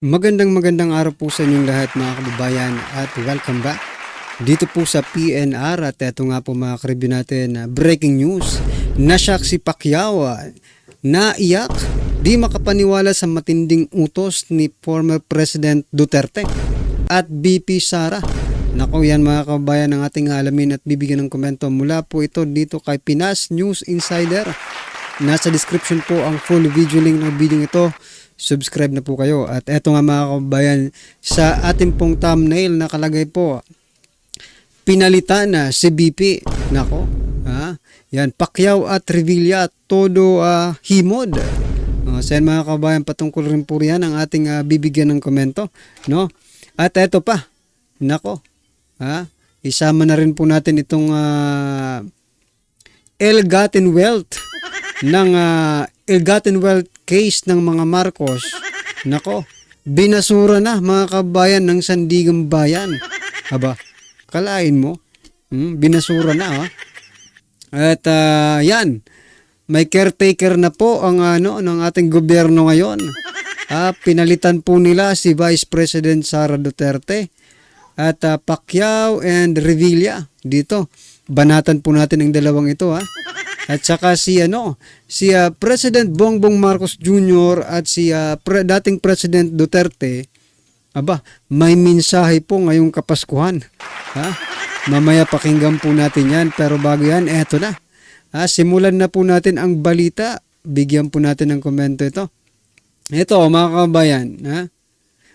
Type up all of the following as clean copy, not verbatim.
Magandang araw po sa inyong lahat mga kababayan at welcome back dito po sa PNR at eto nga po mga ka-review natin breaking news. Nasyak si Pacquiao, naiyak, di makapaniwala sa matinding utos ni former President Duterte at BP Sara. Nako yan mga kababayan ang ating alamin at bibigyan ng komento mula po ito dito kay Pinas News Insider. Nasa description po ang full video link ng video ito. Subscribe na po kayo. At eto nga mga kababayan, sa ating pong thumbnail nakalagay po, pinalitan na si BP. Nako, yan, Pacquiao at Revilla, todo himod. So yan mga kababayan, patungkol rin po yan ang ating bibigyan ng komento. No? At eto pa, nako, isama na rin po natin itong ill-gotten wealth ng ill-gotten wealth case ng mga Marcos. Nako, binasura na mga kabayan ng Sandigang Bayan. Aba, kalain mo, binasura na. At yan, may caretaker na po ang ng ating gobyerno ngayon. Pinalitan po nila si Vice President Sara Duterte at Pacquiao and Revilla dito. Banatan po natin ang dalawang ito. At saka si President Bongbong Marcos Jr. at si dating President Duterte, may mensahe po ngayong Kapaskuhan. Mamaya pakinggan po natin yan, pero bago yan, eto na. Simulan na po natin ang balita. Bigyan po natin ng komento ito. Ito mga kabayan,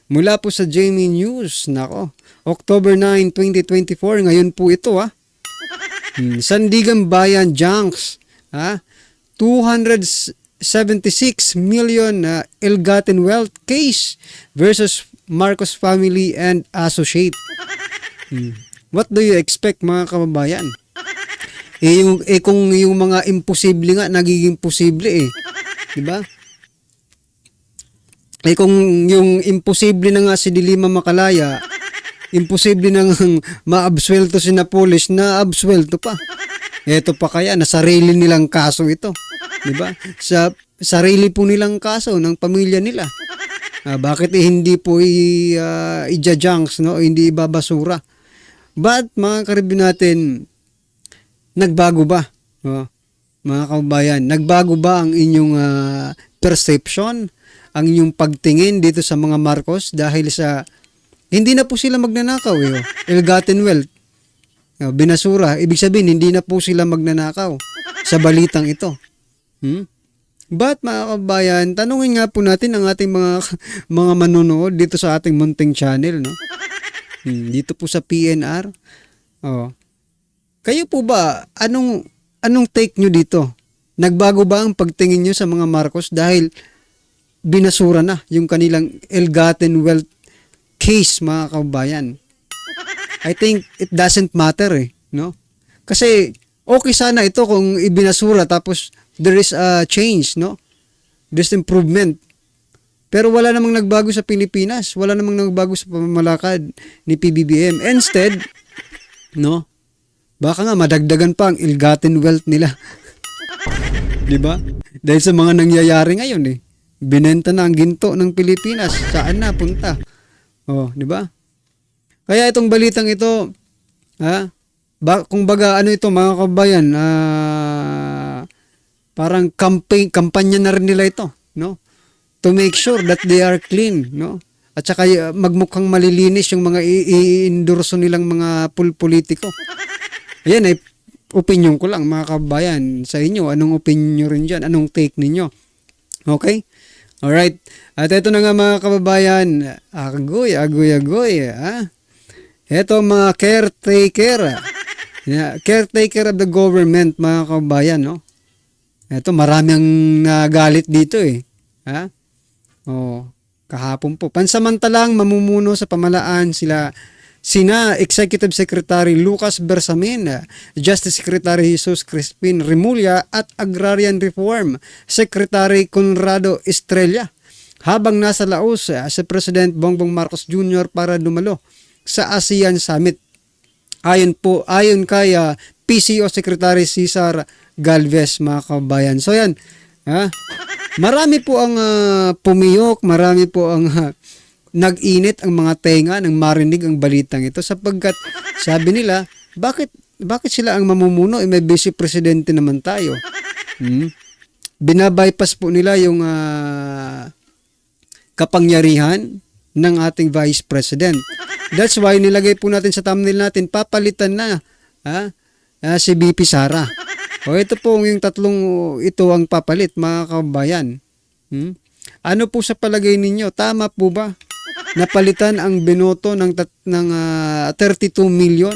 mula po sa JME News, nako, October 9, 2024, ngayon po ito Sandigang Bayan Junks, 276 million ill-gotten wealth case versus Marcos family and associate. What do you expect mga kababayan? Kung yung mga imposible nga nagiging posible di ba? Kung yung imposible na nga si Dilima Makalaya, imposible nang maabsuelto si Napoles, na-absuelto pa. Ito pa kaya, nasarili nilang kaso ito. Diba? Sa sarili po nilang kaso ng pamilya nila. Bakit hindi po i-junks, no? Hindi ibabasura? But mga ka-review natin, nagbago ba? Mga kababayan, nagbago ba ang inyong perception, ang inyong pagtingin dito sa mga Marcos dahil sa hindi na po sila magnanakaw ill-gotten wealth. Binasura. Ibig sabihin, hindi na po sila magnanakaw sa balitang ito. But mga kabayan, tanungin nga po natin ang ating mga manonood dito sa ating munting channel. No? Dito po sa PNR. Kayo po ba, anong take nyo dito? Nagbago ba ang pagtingin nyo sa mga Marcos dahil binasura na yung kanilang ill-gotten wealth case mga kababayan? I think it doesn't matter no? Kasi okay sana ito kung ibinasura tapos there is a change, no? There's improvement. Pero wala namang nagbago sa Pilipinas, wala namang nagbago sa pamamalakad ni PBBM. Instead, no? Baka nga madagdagan pa ang ill-gotten wealth nila. 'Di ba? Dahil sa mga nangyayari ngayon binenta na ang ginto ng Pilipinas. Saan na punta? Di ba? Kaya itong balitang ito, kung baga ito mga kabayan, parang kampanya na rin nila ito, no? To make sure that they are clean, no? At saka magmukhang malilinis yung mga i-endorso nilang mga politiko. Ayan opinion ko lang mga kabayan sa inyo. Anong opinion nyo rin dyan? Anong take ninyo? Okay? Alright. At ito na nga mga kababayan, agoy. Ito mga caretaker of the government mga kababayan, no? Ito marami ang nagalit dito kahapon po. Pansamantalang mamumuno sa pamahalaan sina Executive Secretary Lucas Bersamin, Justice Secretary Jesus Crispin Remulla at Agrarian Reform Secretary Conrado Estrella. Habang nasa Laos si President Bongbong Marcos Jr. para dumalo sa ASEAN Summit. Ayon kay PCO Secretary Cesar Galvez mga kabayan. So yan, Marami po ang pumiyok, marami po ang nag-init ang mga tenga nang marinig ang balitang ito sapagkat sabi nila, bakit sila ang mamumuno? May vice presidente naman tayo. Binabypass po nila yung kapangyarihan ng ating vice president. That's why nilagay po natin sa thumbnail natin, papalitan na si VP Sara. O ito po yung tatlong ito ang papalit, mga kabayan. Ano po sa palagay ninyo? Tama po ba? Napalitan ang binoto ng 32 million?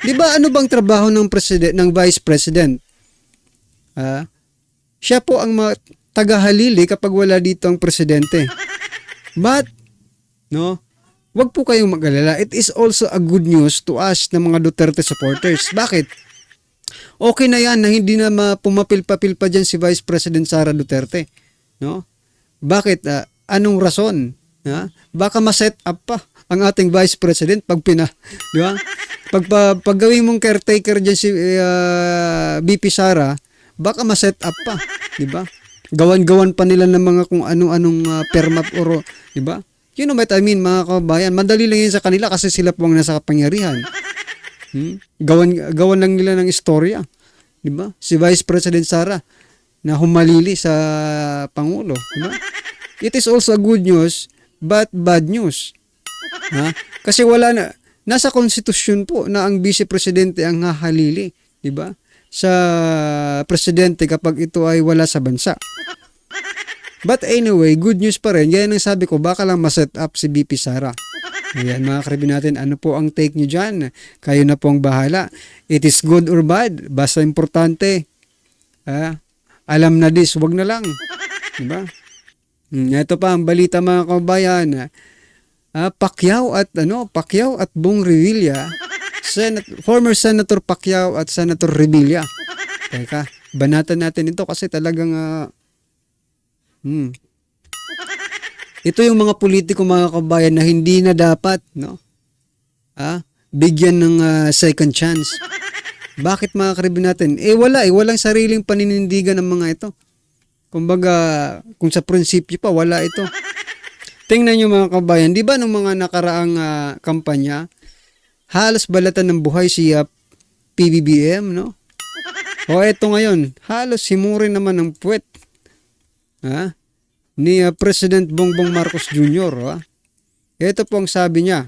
Di ba ano bang trabaho ng vice president? Siya po ang tagahalili kapag wala dito ang presidente. But, no, wag po kayong mag-alala. It is also a good news to us na mga Duterte supporters. Bakit? Okay na yan na hindi na pumapil-papil pa dyan si Vice President Sara Duterte. No? Bakit? Anong rason? Baka ma-set up pa ang ating Vice President pag di ba? Pag gawin mong caretaker dyan si VP Sara, baka ma-set up pa, di ba? Gawan-gawan pa nila ng mga kung ano-anong permap or, di ba? You know what I mean, mga kabayan. Madali lang yun sa kanila kasi sila po ang nasa kapangyarihan. Gawan lang nila ng istorya, di ba? Si Vice President Sara na humalili sa Pangulo, di ba? It is also good news but bad news. Kasi nasa konstitusyon po na ang vice presidente ang hahalili, di ba? Sa presidente kapag ito ay wala sa bansa. But anyway, good news pa rin. Yan ang sabi ko, baka lang ma-set up si VP Sara. Ayan, mga karibin natin, ano po ang take nyo dyan? Kayo na po ang bahala. It is good or bad? Basta importante. Alam na this, wag na lang. Diba? Ito pa ang balita, mga kabayan. Pacquiao at Bong Revilla, former Senator Pacquiao at Senator Revilla. Teka, banatan natin ito kasi talagang ito yung mga politiko, mga kabayan, na hindi na dapat, no? Bigyan ng second chance. Bakit, mga karibin natin? Walang sariling paninindigan ng mga ito. Kumbaga, kung sa prinsipyo pa, wala ito. Tingnan nyo, mga kabayan, di ba nung mga nakaraang kampanya, halos balatan ng buhay si PBBM, no? O eto ngayon, halos himurin naman ng puwet ni President Bongbong Marcos Jr. Ito po ang sabi niya.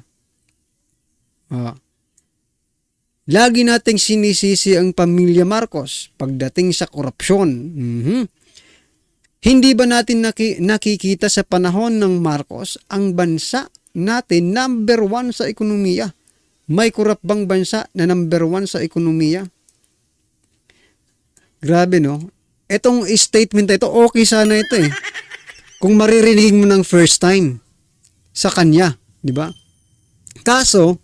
Lagi nating sinisisi ang pamilya Marcos pagdating sa korupsyon. Hindi ba natin nakikita sa panahon ng Marcos ang bansa natin number 1 sa ekonomiya? May korap bang bansa na number 1 sa ekonomiya? Grabe, no? Etong statement na ito, okay sana ito eh. Kung maririnig mo ng first time sa kanya, di ba? Kaso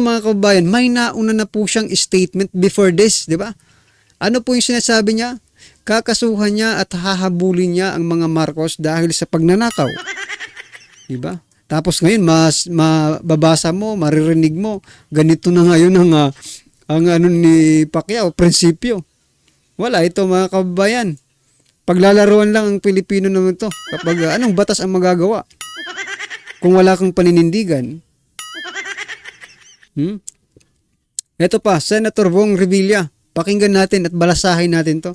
mga kabayan, may nauna na po siyang statement before this, di ba? Ano po yung sinasabi niya? Kakasuhan niya at hahabulin niya ang mga Marcos dahil sa pagnanakaw. Di ba? Tapos ngayon, mababasa mo, maririnig mo, ganito na ngayon ang ano ni Pacquiao, prinsipyo. Wala ito, mga kabayan. Paglalaruan lang ang Pilipino naman to. Kapag anong batas ang magagawa? Kung wala kang paninindigan. Ito pa, Senator Bong Revilla. Pakinggan natin at balasahin natin to.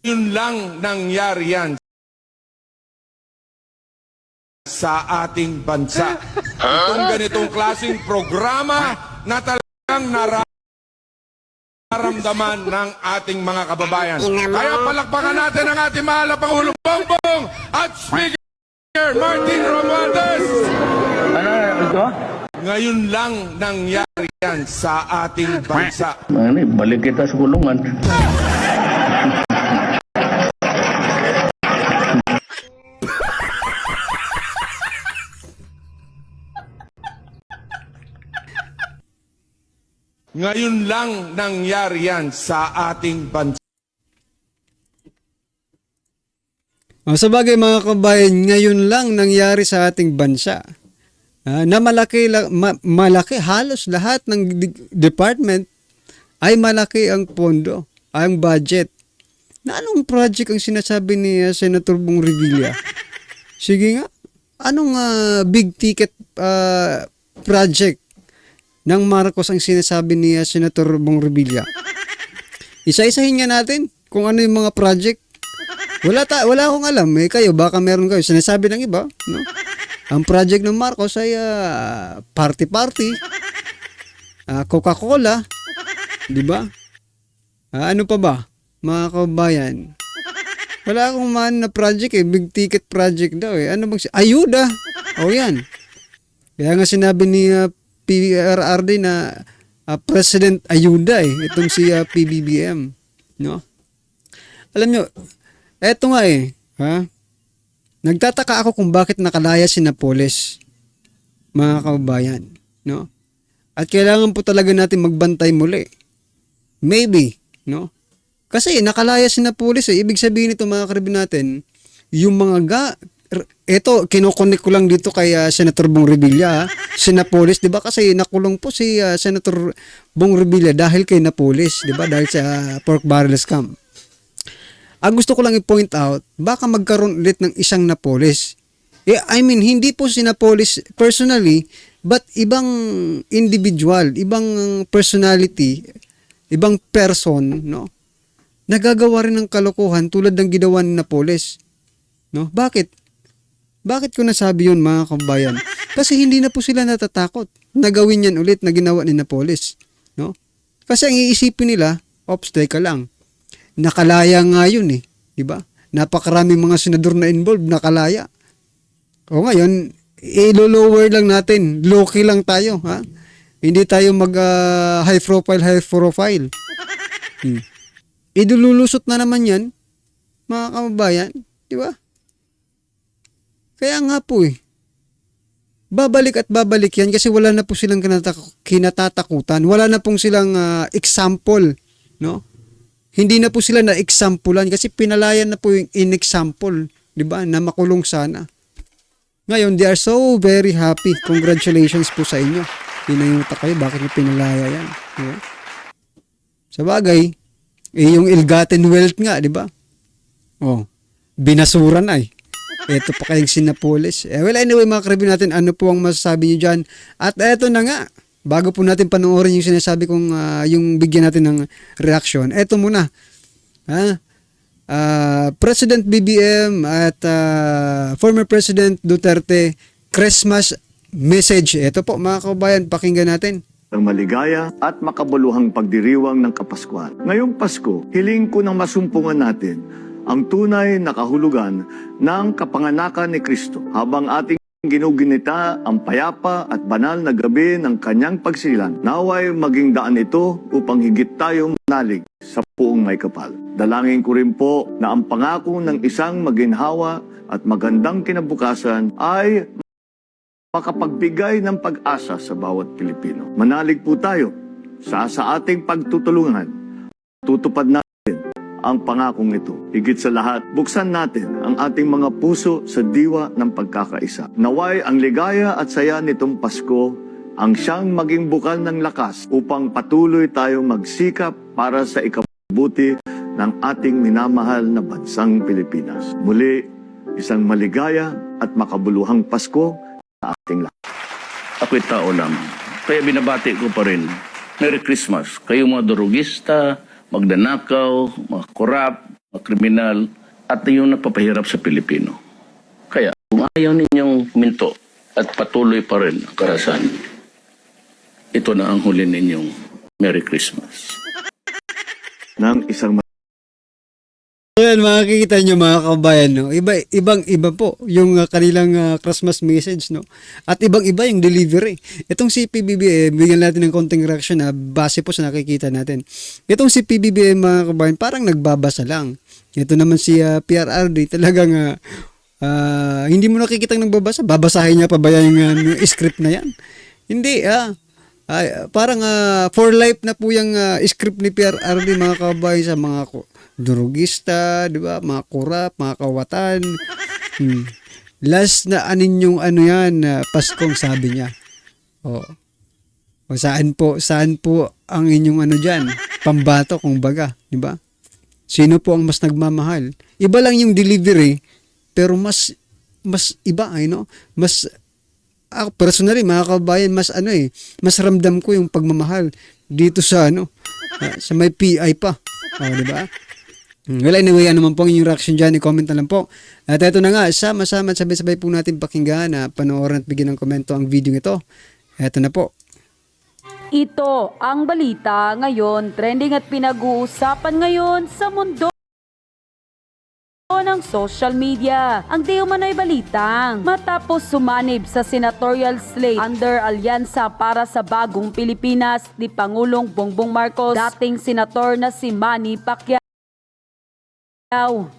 Yun lang nangyari yan sa ating bansa. Itong ganitong klaseng programa na talagang nararamdaman ng ating mga kababayan. Kaya palakpakan natin ang ating mahal na Pangulong Bongbong at Speaker Martin Romualdez. Ano ito? Ngayon lang nangyari yan sa ating bansa. Balik kita sa kulungan. Ngayon lang nangyari yan sa ating bansa. Sa bagay, mga kabayan, ngayon lang nangyari sa ating bansa. Na malaki, halos lahat ng department ay malaki ang pondo, ang budget. Na anong project ang sinasabi ni Senator Bong Revilla? Sige nga, Anong big ticket project ng Marcos ang sinasabi ni Senator Bong Revilla? Isa-isahin nga natin kung ano yung mga project. Wala akong alam. Kayo, baka meron kayo. Sinasabi ng iba, no? Ang project ng Marcos ay party-party, Coca-Cola, di ba? Ano pa ba, mga kababayan? Wala akong man na project big ticket project daw Ano bang ayuda? Yan. Kaya nga sinabi ni PRRD na President Ayuda itong si PBBM, no? Alam nyo, eto nga nagtataka ako kung bakit nakalaya si Napoles, mga kababayan, no? At kailangan po talaga natin magbantay muli. Maybe, no? Kasi nakalaya si Napoles Ibig sabihin nito, mga karibin natin, yung mga eto, kinukonek ko lang dito kay Senator Bong Revilla, si Napoles, di ba? Kasi nakulong po si Senator Bong Revilla dahil kay Napoles, di ba? Dahil sa pork barrel scam. Ang gusto ko lang i-point out, baka magkaroon ulit ng isang Napoles. I mean, hindi po si Napoles personally, but ibang individual, ibang personality, ibang person, no? Nagagawa rin ng kalokohan tulad ng ginawa ni Napoles. No? Bakit? Bakit ko nasabi yun, mga kabayan? Kasi hindi na po sila natatakot na gawin yan ulit na ginawa ni Napoles. No? Kasi ang iisipin nila, ops, teka lang. Nakalaya nga yun Diba? Napakaraming mga senador na involved, nakalaya. O ngayon, i-lower lang natin. Low-key lang tayo. Ha? Hindi tayo mag high profile. Idululusot na naman yan, mga kababayan. Diba? Kaya nga po babalik at babalik yan kasi wala na po silang kinatatakutan. Wala na pong silang example, no? Hindi na po sila na-examplean kasi pinalayan na po yung in-example, di ba? Na makulong sana. Ngayon, they are so very happy. Congratulations po sa inyo. Pinayuta kayo, bakit nyo pinalaya yan? Diba? Sa bagay, yung ill-gotten wealth nga, di ba? Binasuran Ito pa kayong si Napoles. Well, anyway, mga karibin natin, ano po ang masasabi nyo dyan? At eto na nga, bago po natin panoorin yung sinasabi kong yung bigyan natin ng reaction, eto muna. President BBM at former President Duterte Christmas message. Eto po, mga kababayan, pakinggan natin. Ang maligaya at makabuluhang pagdiriwang ng Kapaskuhan. Ngayong Pasko, hiling ko nang masumpungan natin ang tunay na kahulugan ng kapanganakan ni Kristo habang ating ginuginita ang payapa at banal na gabi ng kanyang pagsilang. Naway maging daan ito upang higit tayong manalig sa puong may kapal. Dalangin ko rin po na ang pangako ng isang maginhawa at magandang kinabukasan ay makapagbigay ng pag-asa sa bawat Pilipino. Manalig po tayo sa ating pagtutulungan. Tutupad natin ang pangakong ito. Higit sa lahat, buksan natin ang ating mga puso sa diwa ng pagkakaisa. Naway ang ligaya at saya nitong Pasko ang siyang maging bukal ng lakas upang patuloy tayong magsikap para sa ikabubuti ng ating minamahal na bansang Pilipinas. Muli, isang maligaya at makabuluhang Pasko sa ating lahat. Ako'y tao lang. Kaya binabati ko pa rin. Merry Christmas. Kayong mga durugista, magdanakaw, mga korap, mga kriminal, at yung nagpapahirap sa Pilipino. Kaya, kung ayaw ninyong minto at patuloy pa rin ang karasan, ito na ang huli ninyong Merry Christmas. Ng isang Ayan, makikita nyo, mga kabayan, no? Ibang-iba po yung kanilang Christmas message, no? At ibang-iba yung delivery. Itong si PBBM, bigyan natin ng konting reaction na base po sa nakikita natin. Itong si PBBM, mga kabayan, parang nagbabasa lang. Ito naman si PRRD, talagang hindi mo nakikita nagbabasa. Babasahin niya pa ba yan yung script na yan? Hindi, parang for life na po yung script ni PRRD, mga kabayan, sa mga durugista, di ba? Mga kurap, mga kawatan. Last na yung Paskong, sabi niya. O saan po ang inyong diyan? Pambato, kung baga, di ba? Sino po ang mas nagmamahal? Iba lang yung delivery, pero mas mas iba ay no, mas ako personally mga kabayan, mas ramdam ko yung pagmamahal dito sa sa may PI pa. Oh, di ba? Well, anyway, ano man po ang inyong reaction dyan, i-comment na lang po. At ito na nga, sama-sama at sabay-sabay po natin pakinggan na panoorin at bigyan ng komento ang video ito. Ito na po. Ito ang balita ngayon, trending at pinag-uusapan ngayon sa mundo ng social media. Ang di umano'y balitang matapos sumanib sa senatorial slate under alyansa para sa bagong Pilipinas ni Pangulong Bongbong Marcos, dating senator na si Manny Pacquiao.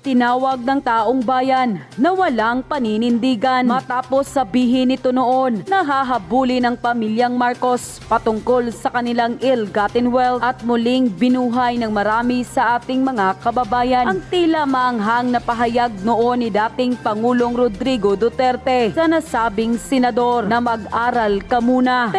Tinawag ng taong bayan na walang paninindigan matapos sabihin nito noon na hahabulin ng pamilyang Marcos patungkol sa kanilang ill-gotten wealth at muling binuhay ng marami sa ating mga kababayan. Ang tila maanghang na pahayag noon ni dating Pangulong Rodrigo Duterte sa nasabing senador na mag-aral ka muna.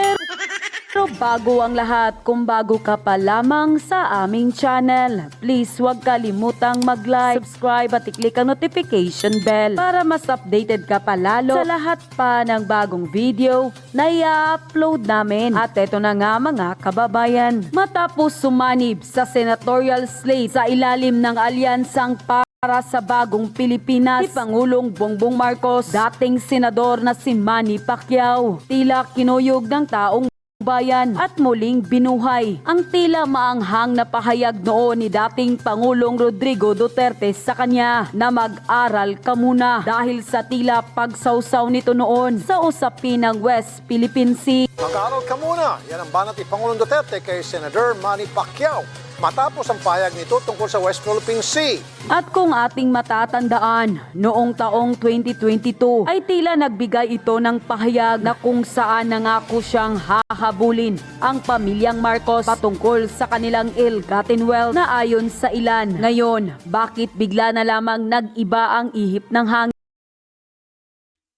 Pero bago ang lahat, kung bago ka pa lamang sa aming channel, please huwag kalimutang mag-like, subscribe at i-click ang notification bell para mas updated ka pa lalo sa lahat pa ng bagong video na i-upload namin. At eto na nga mga kababayan, matapos sumanib sa senatorial slate sa ilalim ng alyansang para sa bagong Pilipinas si Pangulong Bongbong Marcos, dating senador na si Manny Pacquiao, tila kinuyog ng taong bayan at muling binuhay ang tila maanghang na pahayag noon ni dating Pangulong Rodrigo Duterte sa kanya na mag-aral ka muna dahil sa tila pagsawsaw nito noon sa usapin ng West Philippine Sea. Mag-aaral ka muna, yan ang banat ni Pangulong Duterte kay Senator Manny Pacquiao matapos ang pahayag nito tungkol sa West Philippine Sea. At kung ating matatandaan, noong taong 2022 ay tila nagbigay ito ng pahayag na kung saan nangako siyang hahabulin ang pamilyang Marcos patungkol sa kanilang ill-gotten wealth na ayon sa ilan. Ngayon, bakit bigla na lamang nag-iba ang ihip ng hangin?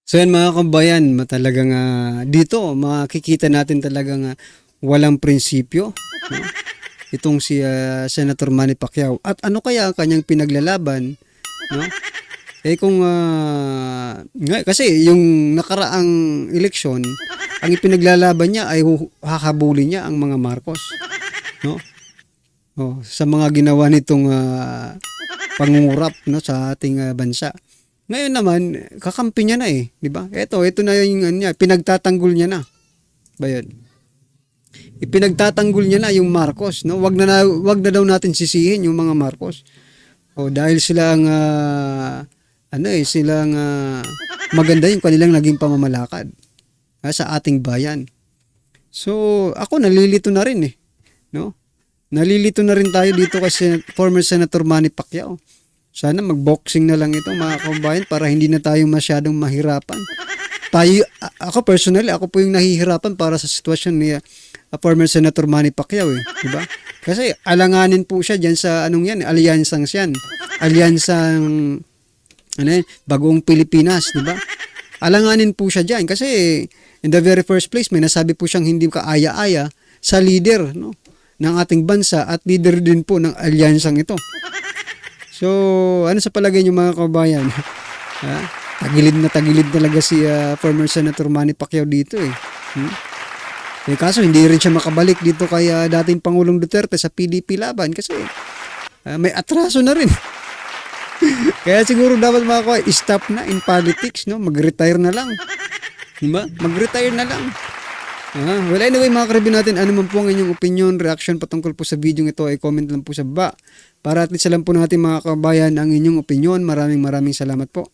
So yan mga kabayan, talagang dito makikita natin talagang walang prinsipyo. No? Itong si Senator Manny Pacquiao. At ano kaya ang kanyang pinaglalaban? No? Kung kasi yung nakaraang eleksyon, ang ipinaglalaban niya ay hahabulin niya ang mga Marcos. No? Oh, sa mga ginawa nitong pangungurap no sa ating bansa. Ngayon naman, kakampi niya na di ba? Ito na yung niya, pinagtatanggol niya na. Ba yun? Ipinagtatanggol niya na yung Marcos, no? Wag na daw natin sisihin yung mga Marcos. O dahil silang maganda yung kanilang naging pamamalakad sa ating bayan. So, ako nalilito na rin no? Nalilito na rin tayo dito kay former Senator Manny Pacquiao. Sana mag-boxing na lang ito mga kabayan para hindi na tayo masyadong mahirapan. Ako personally, ako po yung nahihirapan para sa sitwasyon ni former Senator Manny Pacquiao diba? Kasi alanganin po siya diyan sa alyansang siyan. Alyansang Bagong Pilipinas, diba? Alanganin po siya diyan kasi in the very first place may nasabi po siyang hindi kaaya-aya sa leader no ng ating bansa at leader din po ng alyansang ito. So, ano sa palagay niyo mga kabayan? Tagilid talaga si former Senator Manny Pacquiao dito kaso hindi rin siya makabalik dito kay dating Pangulong Duterte sa PDP laban kasi may atraso na rin. Kaya siguro dapat mga stop na in politics, no? Mag-retire na lang. Diba? Mag-retire na lang. Well, anyway mga karibin natin, ano man po ang inyong opinion, reaction patungkol po sa video ito ay comment lang po sa baba. Para at least alam po natin mga kabayan ang inyong opinion. Maraming salamat po.